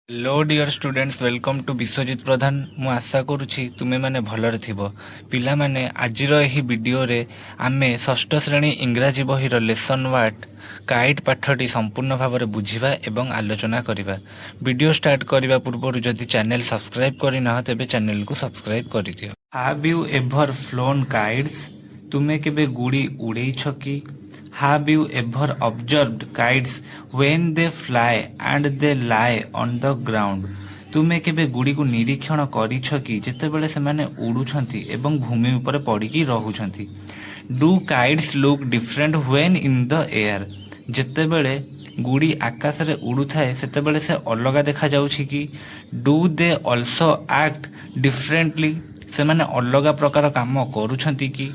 Hello dear students welcome to Biswajit Pradhan मु आशा करुछि तुमे माने भलरे थिबो पिला माने आजिर एही वीडियो रे आमे षष्ठ श्रेणी इंग्राजी बहिर लेसन वाट काइट पाठटी संपूर्ण भाव में बुझिबा एवं आलोचना करिबा। वीडियो स्टार्ट करिबा पूर्व जदि चैनल सब्सक्राइब करिना तेबे चैनल को सब्सक्राइब करि दियो। Have you ever phloem kites तुमे केबे गुडी उड़ेइछ कि? Have you ever observed kites when they fly and they lie on the ground? तुमे केबे गुड़ी को निरीक्षण करिछ कि जेतेबेले सेमाने उडुछंती एवं भूमि ऊपर पड़िकी रहुछंती? Do kites look different when in the air? जेतेबेले Gudi आकाश रे उडुथाए सेतेबेले से अलगा देखा जाउछि कि? Do they also act differently? सेमाने अलगा प्रकार काम करूछंती कि?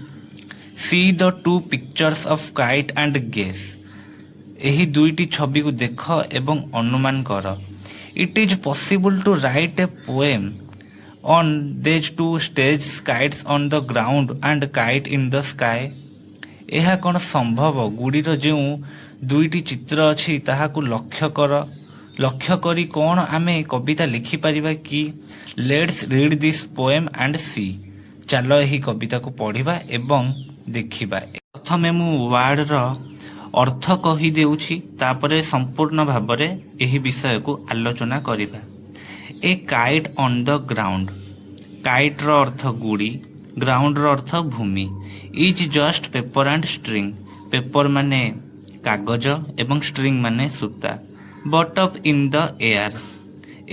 See the two pictures of kite and guess. एही दुईटी छवि को देख एवं अनुमान कर। It is possible to write a poem on these two stage kites on the ground and kite in the sky. ଏହା କ'ଣ ସମ୍ଭବ? ଗୁଡ଼ିର ଯେଉଁ ଦୁଇଟି ଚିତ୍ର ଅଛି ତାହାକୁ ଲକ୍ଷ୍ୟ କରି କ'ଣ ଆମେ କବିତା ଲେଖିପାରିବା କି? Let's read this poem and see. ଚାଲ ଏହି କବିତାକୁ ପଢ଼ିବା ଏବଂ ଦେଖିବା। ପ୍ରଥମେ ମୁଁ ୱାର୍ଡର ଅର୍ଥ କହିଦେଉଛି, ତାପରେ ସମ୍ପୂର୍ଣ୍ଣ ଭାବରେ ଏହି ବିଷୟକୁ ଆଲୋଚନା କରିବା। A kite on the ground. କାଇଟ୍ର ଅର୍ଥ ଗୁଡ଼ି, ଗ୍ରାଉଣ୍ଡର ଅର୍ଥ ଭୂମି। Is just paper and string. Paper ମାନେ କାଗଜ ଏବଂ ଷ୍ଟ୍ରିଙ୍ଗ ମାନେ ସୂତା। But off in the air.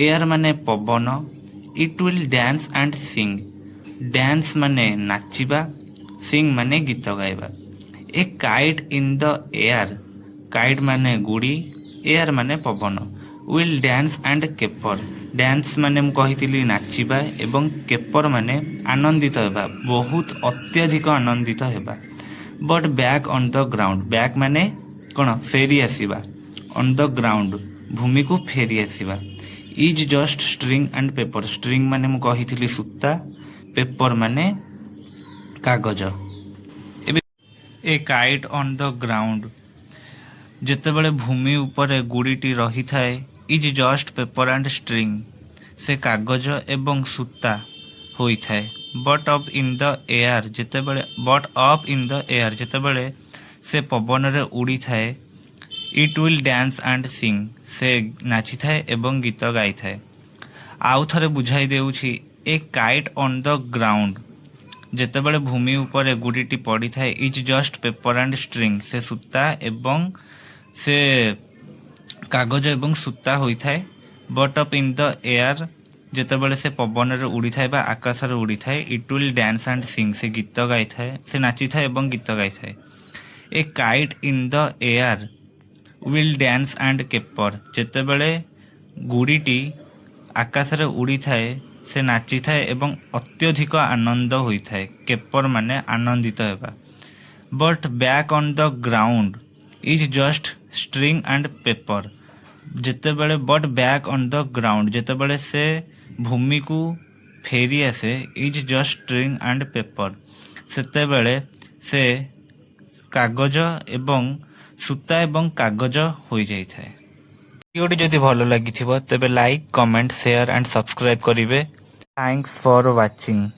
Air ମାନେ ପବନ। It will dance and sing. Dance ମାନେ ନାଚିବା, ସିଙ୍ଗ ମାନେ ଗୀତ ଗାଇବା। A kite in the air. Kite ମାନେ ଗୁଡ଼ି, ଏୟାର ମାନେ ପବନ। Will dance and caper. Dance ମାନେ ମୁଁ କହିଥିଲି ନାଚିବା ଏବଂ କେପର ମାନେ ଆନନ୍ଦିତ ହେବା, ବହୁତ ଅତ୍ୟଧିକ ଆନନ୍ଦିତ ହେବା। But back on the ground. Back ମାନେ କ'ଣ? ଫେରି ଆସିବା। ଅନ୍ ଦ ଗ୍ରାଉଣ୍ଡ ଭୂମିକୁ ଫେରି ଆସିବା। Is just string and paper. String ମାନେ ମୁଁ କହିଥିଲି ସୂତା, ପେପର ମାନେ କାଗଜ। ଏବେ a kite on the ground. ଯେତେବେଳେ ଭୂମି ଉପରେ ଗୁଡ଼ିଟି ରହିଥାଏ, is just paper and string ସେ କାଗଜ ଏବଂ ସୂତା ହୋଇଥାଏ। But off in the air. ଯେତେବେଳେ ସେ ପବନରେ ଉଡ଼ିଥାଏ, it will dance and sing ସେ ନାଚିଥାଏ ଏବଂ ଗୀତ ଗାଇଥାଏ। ଆଉ ଥରେ ବୁଝାଇ ଦେଉଛି, a kite on the ground. ଯେତେବେଳେ ଭୂମି ଉପରେ ଗୁଡ଼ିଟି ପଡ଼ିଥାଏ, is just paper and string ସେ ସୂତା ଏବଂ ସେ କାଗଜ ଏବଂ ସୂତା ହୋଇଥାଏ। But off in the air. ଯେତେବେଳେ ସେ ପବନରେ ଉଡ଼ିଥାଏ ବା ଆକାଶରେ ଉଡ଼ିଥାଏ, it will dance and sing ସେ ଗୀତ ଗାଇଥାଏ, ସେ ନାଚିଥାଏ ଏବଂ ଗୀତ ଗାଇଥାଏ। A kite in the air will dance and caper. ଯେତେବେଳେ ଗୁଡ଼ିଟି ଆକାଶରେ ଉଡ଼ିଥାଏ, ସେ ନାଚିଥାଏ ଏବଂ ଅତ୍ୟଧିକ ଆନନ୍ଦ ହୋଇଥାଏ। କେପର ମାନେ ଆନନ୍ଦିତ ହେବା। But back on the ground is just string and paper. But back on the ground ଯେତେବେଳେ ସେ ଭୂମିକୁ ଫେରି ଆସେ, is just string and paper ସେତେବେଳେ ସେ କାଗଜ ଏବଂ ସୂତା ଏବଂ କାଗଜ ହୋଇଯାଇଥାଏ। ଭିଡ଼ିଓଟି ଯଦି ଭଲ ଲାଗିଥିବ ତେବେ like, comment, share and subscribe କରିବେ। Thanks for watching.